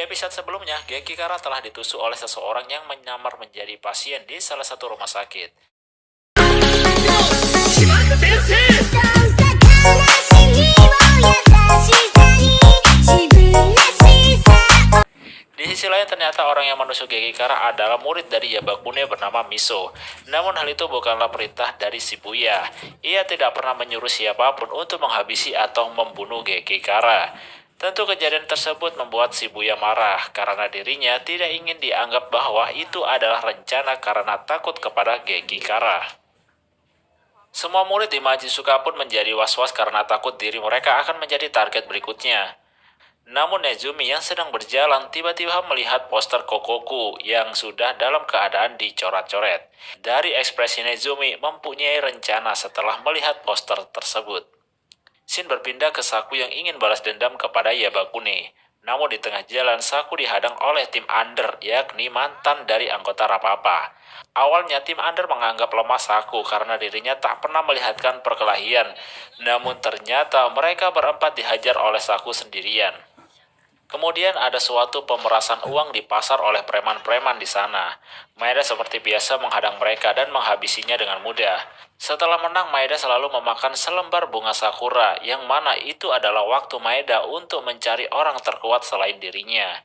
episode sebelumnya, Geki Kara telah ditusuk oleh seseorang yang menyamar menjadi pasien di salah satu rumah sakit. Di sisi lain ternyata orang yang menusuk Geki Kara adalah murid dari Yabakune bernama Miso. Namun hal itu bukanlah perintah dari Shibuya. Ia tidak pernah menyuruh siapapun untuk menghabisi atau membunuh Geki Kara. Tentu kejadian tersebut membuat Shibuya marah karena dirinya tidak ingin dianggap bahwa itu adalah rencana karena takut kepada Geki Kara. Semua murid di Majisuka pun menjadi was-was karena takut diri mereka akan menjadi target berikutnya. Namun Nezumi yang sedang berjalan tiba-tiba melihat poster Kokoku yang sudah dalam keadaan dicoret-coret. Dari ekspresi Nezumi mempunyai rencana setelah melihat poster tersebut. Shin berpindah ke Saku yang ingin balas dendam kepada Yabakune. Namun di tengah jalan Saku dihadang oleh tim Under, yakni mantan dari anggota Rapapa. Awalnya tim Under menganggap lemah Saku karena dirinya tak pernah melihatkan perkelahian. Namun ternyata mereka berempat dihajar oleh Saku sendirian. Kemudian ada suatu pemerasan uang di pasar oleh preman-preman di sana. Maeda seperti biasa menghadang mereka dan menghabisinya dengan mudah. Setelah menang, Maeda selalu memakan selembar bunga sakura, yang mana itu adalah waktu Maeda untuk mencari orang terkuat selain dirinya.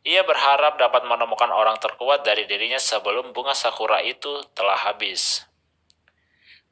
Ia berharap dapat menemukan orang terkuat dari dirinya sebelum bunga sakura itu telah habis.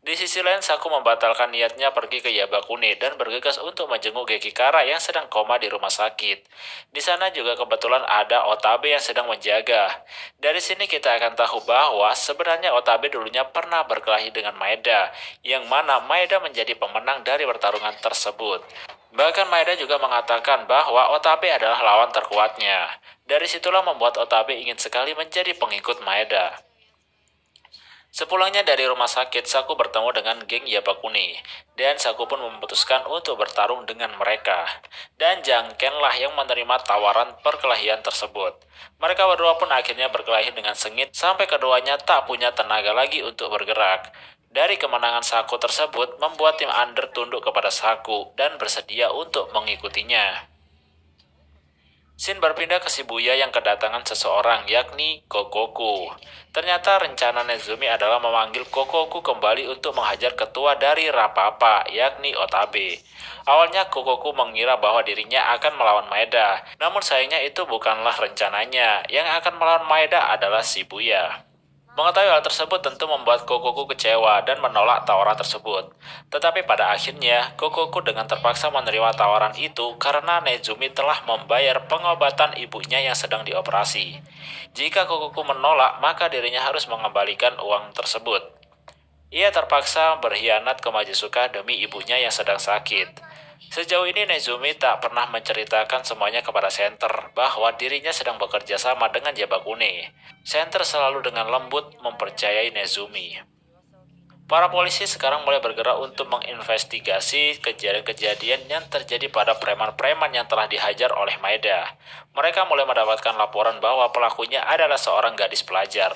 Di sisi lain, Saku membatalkan niatnya pergi ke Yabakune dan bergegas untuk menjenguk Geki Kara yang sedang koma di rumah sakit. Di sana juga kebetulan ada Otabe yang sedang menjaga. Dari sini kita akan tahu bahwa sebenarnya Otabe dulunya pernah berkelahi dengan Maeda, yang mana Maeda menjadi pemenang dari pertarungan tersebut. Bahkan Maeda juga mengatakan bahwa Otabe adalah lawan terkuatnya. Dari situlah membuat Otabe ingin sekali menjadi pengikut Maeda. Sepulangnya dari rumah sakit, Saku bertemu dengan geng Yabakune, dan Saku pun memutuskan untuk bertarung dengan mereka. Dan Jangkenlah yang menerima tawaran perkelahian tersebut. Mereka berdua pun akhirnya berkelahi dengan sengit sampai keduanya tak punya tenaga lagi untuk bergerak. Dari kemenangan Saku tersebut membuat tim Under tunduk kepada Saku dan bersedia untuk mengikutinya. Shin berpindah ke Shibuya yang kedatangan seseorang, yakni Kokoku. Ternyata rencana Nezumi adalah memanggil Kokoku kembali untuk menghajar ketua dari Rapapa, yakni Otabe. Awalnya Kokoku mengira bahwa dirinya akan melawan Maeda, namun sayangnya itu bukanlah rencananya. Yang akan melawan Maeda adalah Shibuya. Mengetahui hal tersebut tentu membuat Kokoku kecewa dan menolak tawaran tersebut. Tetapi pada akhirnya, Kokoku dengan terpaksa menerima tawaran itu karena Nezumi telah membayar pengobatan ibunya yang sedang dioperasi. Jika Kokoku menolak, maka dirinya harus mengembalikan uang tersebut. Ia terpaksa berkhianat ke Majisuka demi ibunya yang sedang sakit. Sejauh ini Nezumi tak pernah menceritakan semuanya kepada Center bahwa dirinya sedang bekerja sama dengan Yabakune. Center selalu dengan lembut mempercayai Nezumi. Para polisi sekarang mulai bergerak untuk menginvestigasi kejadian-kejadian yang terjadi pada preman-preman yang telah dihajar oleh Maeda. Mereka mulai mendapatkan laporan bahwa pelakunya adalah seorang gadis pelajar.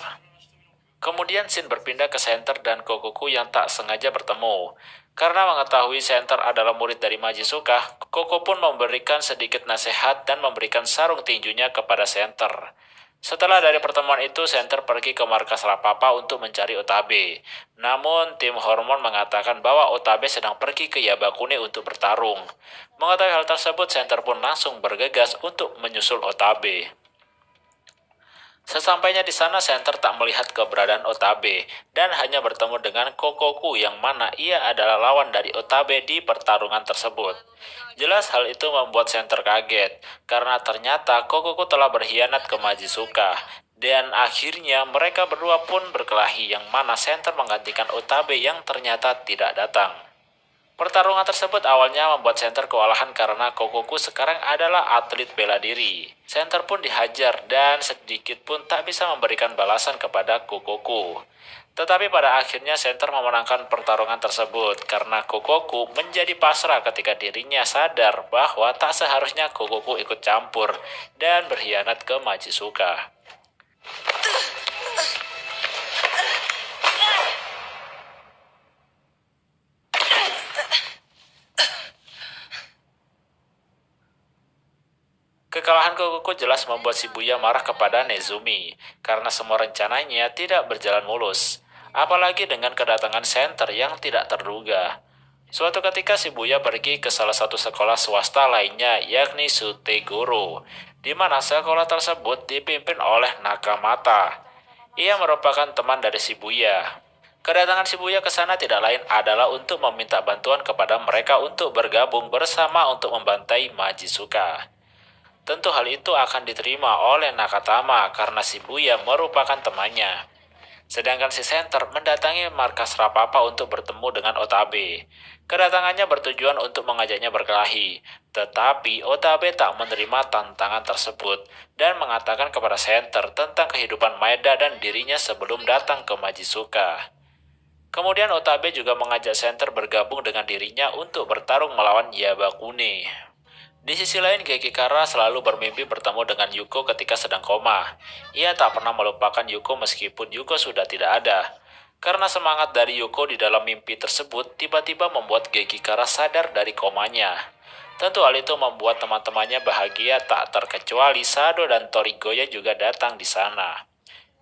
Kemudian Shin berpindah ke Center dan Kokoku yang tak sengaja bertemu. Karena mengetahui Center adalah murid dari Majisuka, Koko pun memberikan sedikit nasihat dan memberikan sarung tinjunya kepada Center. Setelah dari pertemuan itu, Center pergi ke markas Rapapa untuk mencari Otabe. Namun, tim hormon mengatakan bahwa Otabe sedang pergi ke Yabakune untuk bertarung. Mengetahui hal tersebut, Center pun langsung bergegas untuk menyusul Otabe. Sesampainya di sana, Center tak melihat keberadaan Otabe dan hanya bertemu dengan Kokoku yang mana ia adalah lawan dari Otabe di pertarungan tersebut. Jelas hal itu membuat Center kaget karena ternyata Kokoku telah berkhianat ke Majisuka. Dan akhirnya mereka berdua pun berkelahi yang mana Center menggantikan Otabe yang ternyata tidak datang. Pertarungan tersebut awalnya membuat Center kewalahan karena Kokoku sekarang adalah atlet bela diri. Center pun dihajar dan sedikit pun tak bisa memberikan balasan kepada Kokoku. Tetapi pada akhirnya Center memenangkan pertarungan tersebut karena Kokoku menjadi pasrah ketika dirinya sadar bahwa tak seharusnya Kokoku ikut campur dan berkhianat ke Majisuka. Kekalahan Goku jelas membuat Shibuya marah kepada Nezumi, karena semua rencananya tidak berjalan mulus. Apalagi dengan kedatangan Center yang tidak terduga. Suatu ketika Shibuya pergi ke salah satu sekolah swasta lainnya, yakni Suteguro, di mana sekolah tersebut dipimpin oleh Nakamata. Ia merupakan teman dari Shibuya. Kedatangan Shibuya ke sana tidak lain adalah untuk meminta bantuan kepada mereka untuk bergabung bersama untuk membantai Majizuka. Tentu hal itu akan diterima oleh Nakatama karena Shibuya merupakan temannya. Sedangkan si Center mendatangi markas Rapapa untuk bertemu dengan Otabe. Kedatangannya bertujuan untuk mengajaknya berkelahi, tetapi Otabe tak menerima tantangan tersebut dan mengatakan kepada Center tentang kehidupan Maeda dan dirinya sebelum datang ke Majizuka. Kemudian Otabe juga mengajak Center bergabung dengan dirinya untuk bertarung melawan Yabakune. Di sisi lain, Gekikara selalu bermimpi bertemu dengan Yuko ketika sedang koma. Ia tak pernah melupakan Yuko meskipun Yuko sudah tidak ada. Karena semangat dari Yuko di dalam mimpi tersebut tiba-tiba membuat Gekikara sadar dari komanya. Tentu hal itu membuat teman-temannya bahagia tak terkecuali Sado dan Torigoya juga datang di sana.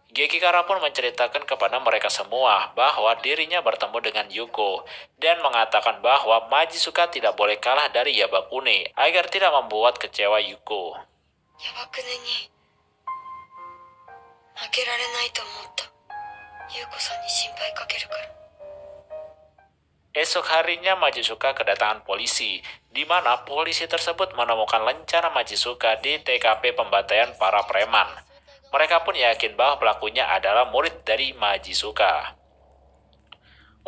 Gekikara pun menceritakan kepada mereka semua bahwa dirinya bertemu dengan Yuko dan mengatakan bahwa Majizuka tidak boleh kalah dari Yabakune agar tidak membuat kecewa Yuko. Yabakune ni makerare to omotta. Yuko-san ni shinpai kakeru kara. Esok harinya Majizuka kedatangan polisi, di mana polisi tersebut menemukan lencana Majizuka di TKP pembantaian para preman. Mereka pun yakin bahwa pelakunya adalah murid dari Majizuka.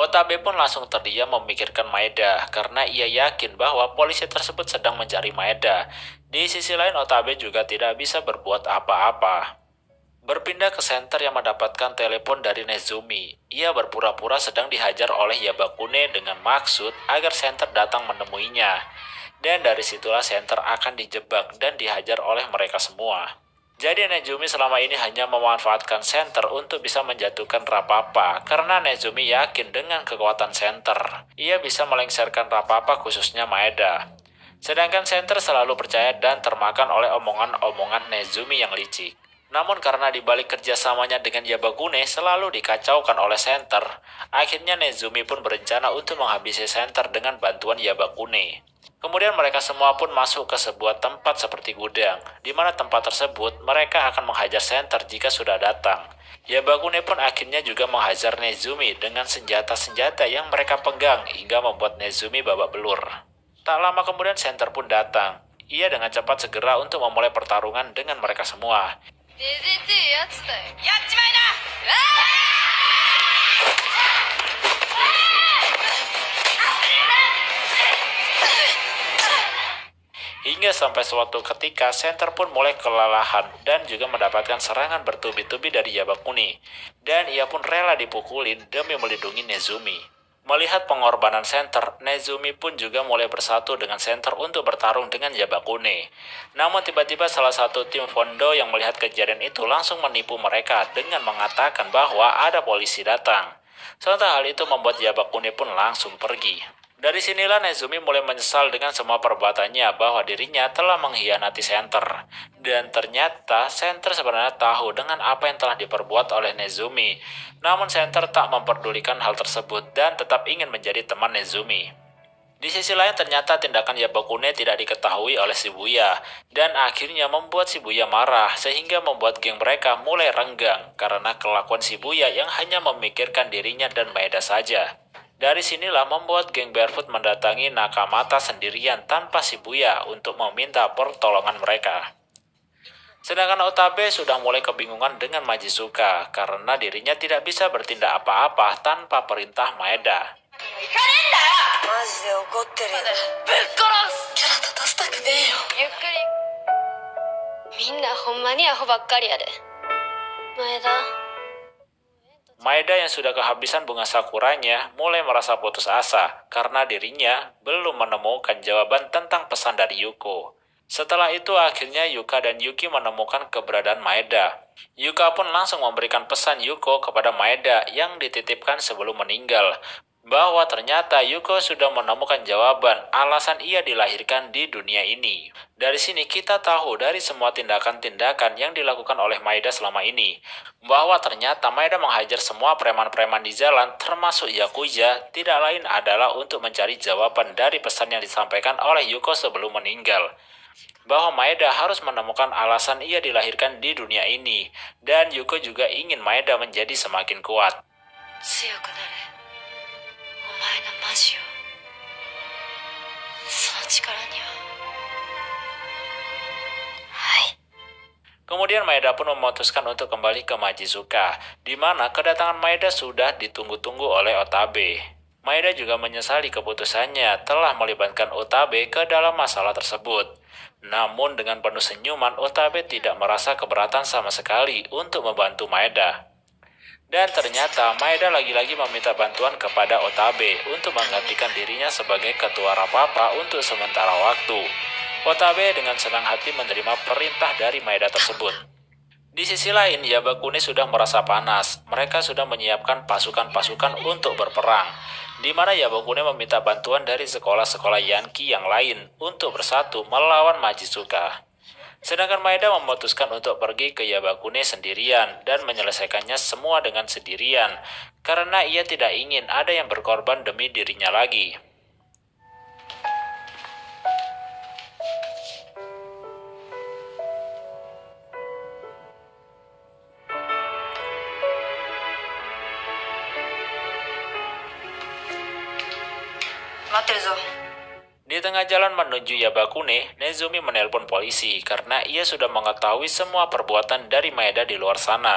Otabe pun langsung terdiam memikirkan Maeda karena ia yakin bahwa polisi tersebut sedang mencari Maeda. Di sisi lain Otabe juga tidak bisa berbuat apa-apa. Berpindah ke Center yang mendapatkan telepon dari Nezumi. Ia berpura-pura sedang dihajar oleh Yabakune dengan maksud agar Center datang menemuinya. Dan dari situlah Center akan dijebak dan dihajar oleh mereka semua. Jadi Nezumi selama ini hanya memanfaatkan Center untuk bisa menjatuhkan Rapapa karena Nezumi yakin dengan kekuatan Center. Ia bisa melengsarkan Rapapa khususnya Maeda. Sedangkan Center selalu percaya dan termakan oleh omongan-omongan Nezumi yang licik. Namun karena dibalik kerjasamanya dengan Yabakune selalu dikacaukan oleh Center, akhirnya Nezumi pun berencana untuk menghabisi Center dengan bantuan Yabakune. Kemudian mereka semua pun masuk ke sebuah tempat seperti gudang, di mana tempat tersebut mereka akan menghajar Center jika sudah datang. Yabakune pun akhirnya juga menghajar Nezumi dengan senjata-senjata yang mereka pegang hingga membuat Nezumi babak belur. Tak lama kemudian Center pun datang. Ia dengan cepat segera untuk memulai pertarungan dengan mereka semua. Hingga sampai suatu ketika, Center pun mulai kelelahan dan juga mendapatkan serangan bertubi-tubi dari Yabakune. Dan ia pun rela dipukulin demi melindungi Nezumi. Melihat pengorbanan Center, Nezumi pun juga mulai bersatu dengan Center untuk bertarung dengan Yabakune. Namun tiba-tiba salah satu tim Fondo yang melihat kejadian itu langsung menipu mereka dengan mengatakan bahwa ada polisi datang. Sementara hal itu membuat Yabakune pun langsung pergi. Dari sinilah Nezumi mulai menyesal dengan semua perbuatannya bahwa dirinya telah mengkhianati Center. Dan ternyata Center sebenarnya tahu dengan apa yang telah diperbuat oleh Nezumi. Namun Center tak memperdulikan hal tersebut dan tetap ingin menjadi teman Nezumi. Di sisi lain ternyata tindakan Yabakune tidak diketahui oleh Shibuya. Dan akhirnya membuat Shibuya marah sehingga membuat geng mereka mulai renggang karena kelakuan Shibuya yang hanya memikirkan dirinya dan Maeda saja. Dari sinilah membuat geng Barefoot mendatangi Nakamata sendirian tanpa Shibuya untuk meminta pertolongan mereka. Sedangkan Otabe sudah mulai kebingungan dengan Majizuka karena dirinya tidak bisa bertindak apa-apa tanpa perintah Maeda. Maeda yang sudah kehabisan bunga sakuranya mulai merasa putus asa karena dirinya belum menemukan jawaban tentang pesan dari Yuko. Setelah itu akhirnya Yuka dan Yuki menemukan keberadaan Maeda. Yuka pun langsung memberikan pesan Yuko kepada Maeda yang dititipkan sebelum meninggal. bahwa ternyata Yuko sudah menemukan jawaban alasan ia dilahirkan di dunia ini. Dari sini kita tahu dari semua tindakan-tindakan yang dilakukan oleh Maeda selama ini, bahwa ternyata Maeda menghajar semua preman-preman di jalan termasuk Yakuza tidak lain adalah untuk mencari jawaban dari pesan yang disampaikan oleh Yuko sebelum meninggal. Bahwa Maeda harus menemukan alasan ia dilahirkan di dunia ini, dan Yuko juga ingin Maeda menjadi semakin kuat. 強くなれお前のマジをその力にははい Kemudian Maeda pun memutuskan untuk kembali ke Majizuka, di mana kedatangan Maeda sudah ditunggu-tunggu oleh Otabe. Maeda juga menyesali keputusannya telah melibatkan Otabe ke dalam masalah tersebut. Namun dengan penuh senyuman, Otabe tidak merasa keberatan sama sekali untuk membantu Maeda. Dan ternyata Maeda lagi-lagi meminta bantuan kepada Otabe untuk menggantikan dirinya sebagai ketua Rapapa untuk sementara waktu. Otabe dengan senang hati menerima perintah dari Maeda tersebut. Di sisi lain, Yabakuni sudah merasa panas. Mereka sudah menyiapkan pasukan-pasukan untuk berperang, di mana Yabakuni meminta bantuan dari sekolah-sekolah Yankee yang lain untuk bersatu melawan Majizuka. Sedangkan Maeda memutuskan untuk pergi ke Yabakuni sendirian dan menyelesaikannya semua dengan sendirian, karena ia tidak ingin ada yang berkorban demi dirinya lagi. Di tengah jalan menuju Yabakuni, Nezumi menelpon polisi karena ia sudah mengetahui semua perbuatan dari Maeda di luar sana.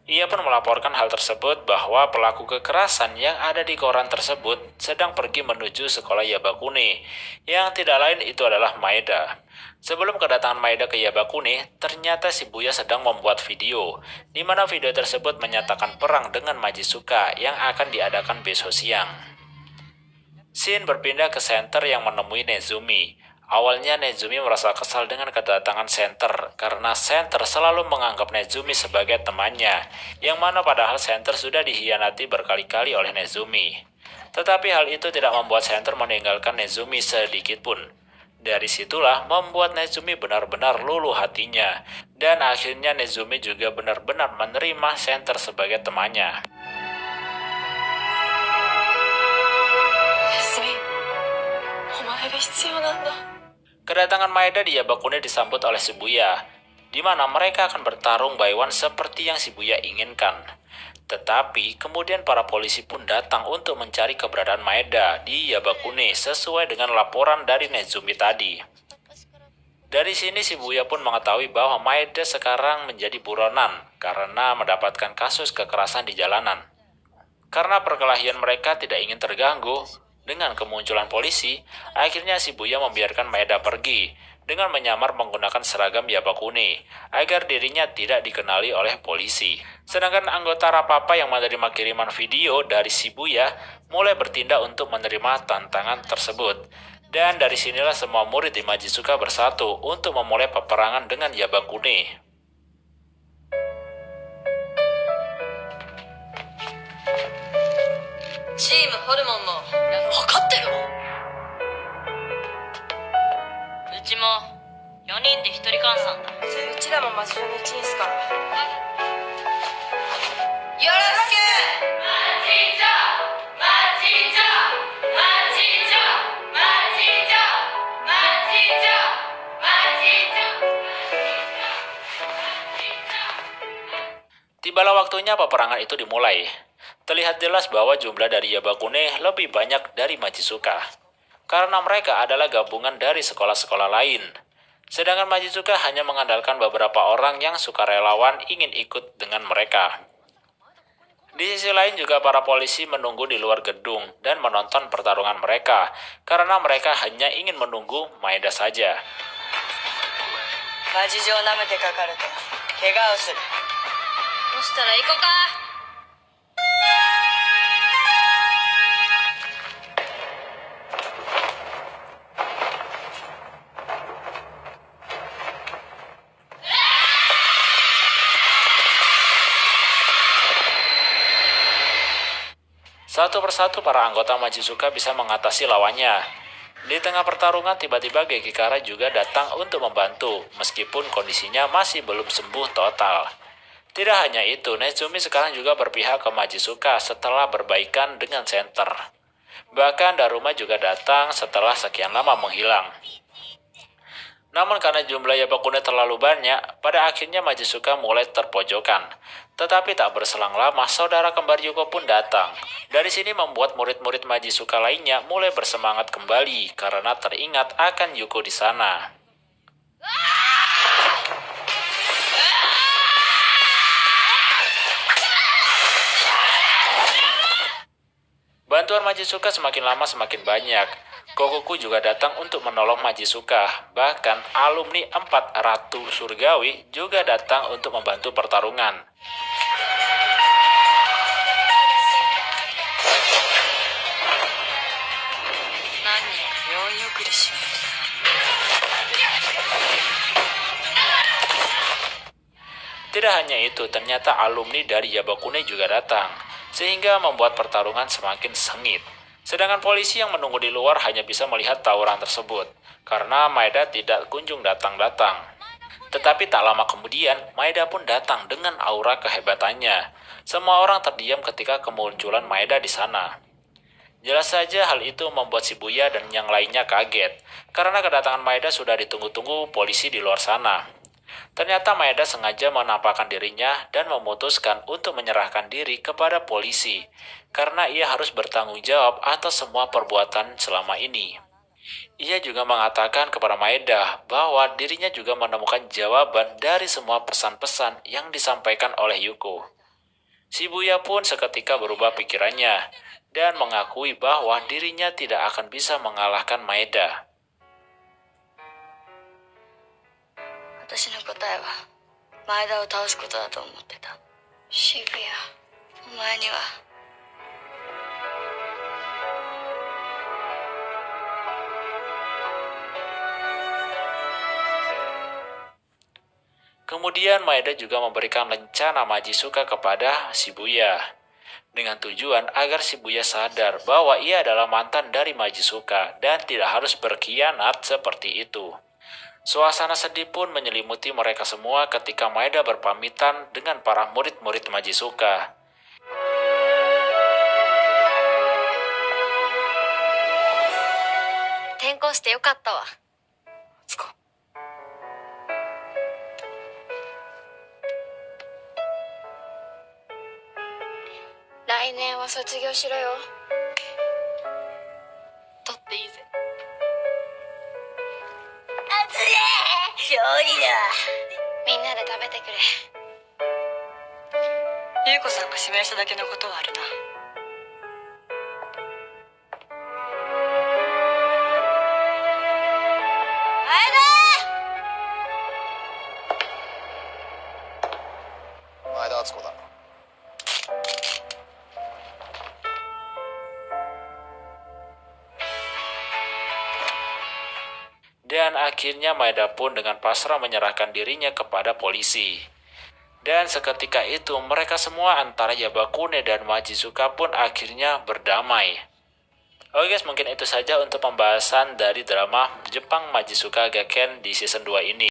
Ia pun melaporkan hal tersebut bahwa pelaku kekerasan yang ada di koran tersebut sedang pergi menuju sekolah Yabakuni, yang tidak lain itu adalah Maeda. Sebelum kedatangan Maeda ke Yabakuni, ternyata Shibuya sedang membuat video, di mana video tersebut menyatakan perang dengan Majizuka yang akan diadakan besok siang. Shin berpindah ke Center yang menemui Nezumi. Awalnya Nezumi merasa kesal dengan kedatangan Center karena Center selalu menganggap Nezumi sebagai temannya, yang mana padahal Center sudah dikhianati berkali-kali oleh Nezumi. Tetapi hal itu tidak membuat Center meninggalkan Nezumi sedikit pun. Dari situlah membuat Nezumi benar-benar luluh hatinya, dan akhirnya Nezumi juga benar-benar menerima Center sebagai temannya. Kedatangan Maeda di Yabakuni disambut oleh Shibuya, di mana mereka akan bertarung by one seperti yang Shibuya inginkan. Tetapi kemudian para polisi pun datang untuk mencari keberadaan Maeda di Yabakuni sesuai dengan laporan dari Nezumi tadi. Dari sini Shibuya pun mengetahui bahwa Maeda sekarang menjadi buronan karena mendapatkan kasus kekerasan di jalanan. Karena perkelahian mereka tidak ingin terganggu dengan kemunculan polisi, akhirnya Shibuya membiarkan Maeda pergi dengan menyamar menggunakan seragam Yabakuni agar dirinya tidak dikenali oleh polisi. Sedangkan anggota Rapapa yang menerima kiriman video dari Shibuya mulai bertindak untuk menerima tantangan tersebut. Dan dari sinilah semua murid di Majizuka bersatu untuk memulai peperangan dengan Yabakuni. Team ホルモンも分かってるわうちも4人で1人換算だうちらもマジョの一員っすからよろしくマジジョマジジョマジジョマジジョマジジョマジジョ Tibalah waktunya peperangan itu dimulai. Terlihat jelas bahwa jumlah dari Yabakuni lebih banyak dari Majizuka, karena mereka adalah gabungan dari sekolah-sekolah lain. Sedangkan Majizuka hanya mengandalkan beberapa orang yang sukarelawan ingin ikut dengan mereka. Di sisi lain juga para polisi menunggu di luar gedung dan menonton pertarungan mereka, karena mereka hanya ingin menunggu Maeda saja. マジジョを舐めてかかると怪我をするそしたら行こうか Satu persatu para anggota Majizuka bisa mengatasi lawannya. Di tengah pertarungan tiba-tiba Gekikara juga datang untuk membantu, meskipun kondisinya masih belum sembuh total. Tidak hanya itu, Nezumi sekarang juga berpihak ke Majizuka setelah berbaikan dengan center. Bahkan Daruma juga datang setelah sekian lama menghilang. Namun karena jumlah Yabakune terlalu banyak, pada akhirnya Majizuka mulai terpojokan. Tetapi tak berselang lama, saudara kembar Yuko pun datang. Dari sini membuat murid-murid Majizuka lainnya mulai bersemangat kembali karena teringat akan Yuko di sana. Bantuan Majizuka semakin lama semakin banyak. Kokuku juga datang untuk menolong Majizuka. Bahkan alumni 4 Ratu Surgawi juga datang untuk membantu pertarungan. Tidak hanya itu, ternyata alumni dari Yabakune juga datang, sehingga membuat pertarungan semakin sengit. Sedangkan polisi yang menunggu di luar hanya bisa melihat tawuran tersebut, karena Maeda tidak kunjung datang-datang. Tetapi tak lama kemudian, Maeda pun datang dengan aura kehebatannya. Semua orang terdiam ketika kemunculan Maeda di sana. Jelas saja hal itu membuat Shibuya dan yang lainnya kaget, karena kedatangan Maeda sudah ditunggu-tunggu polisi di luar sana. Ternyata Maeda sengaja menampakkan dirinya dan memutuskan untuk menyerahkan diri kepada polisi, karena ia harus bertanggung jawab atas semua perbuatan selama ini. Ia juga mengatakan kepada Maeda bahwa dirinya juga menemukan jawaban dari semua pesan-pesan yang disampaikan oleh Yuko. Shibuya pun seketika berubah pikirannya dan mengakui bahwa dirinya tidak akan bisa mengalahkan Maeda. 私の答えは前田を倒すことだと思ってた。渋谷、お前には Kemudian Maeda juga memberikan rencana Majizuka kepada Shibuya, dengan tujuan agar Shibuya sadar bahwa ia adalah mantan dari Majizuka dan tidak harus berkhianat seperti itu. Suasana sedih pun menyelimuti mereka semua ketika Maeda berpamitan dengan para murid-murid Majizuka. Tenkou shite yokatta wa. 来年は卒業しろよ。取っていいぜ。熱い！勝利だ。みんなで食べてくれ。優子さんが指名しただけのことはあるな。前田敦子だ。 Dan akhirnya Maeda pun dengan pasrah menyerahkan dirinya kepada polisi. Dan seketika itu mereka semua antara Yabakune dan Majizuka pun akhirnya berdamai. Oke guys, mungkin itu saja untuk pembahasan dari drama Jepang Majizuka Gaken di season 2 ini.